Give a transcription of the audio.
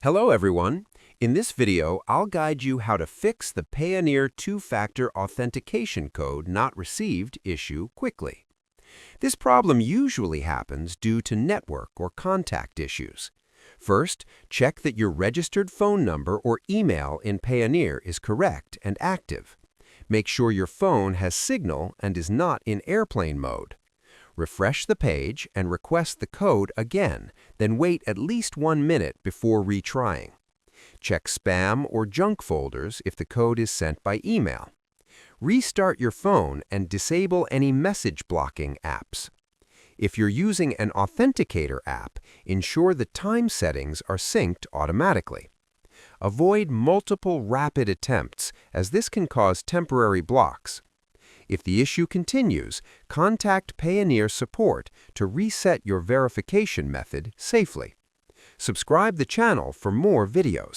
Hello everyone. In this video, I'll guide you how to fix the Payoneer two-factor authentication code not received issue quickly. This problem usually happens due to network or contact issues. First, check that your registered phone number or email in Payoneer is correct and active. Make sure your phone has signal and is not in airplane mode. Refresh the page and request the code again, then wait at least 1 minute before retrying. Check spam or junk folders if the code is sent by email. Restart your phone and disable any message blocking apps. If you're using an authenticator app, ensure the time settings are synced automatically. Avoid multiple rapid attempts, as this can cause temporary blocks. If the issue continues, contact Payoneer support to reset your verification method safely. Subscribe the channel for more videos.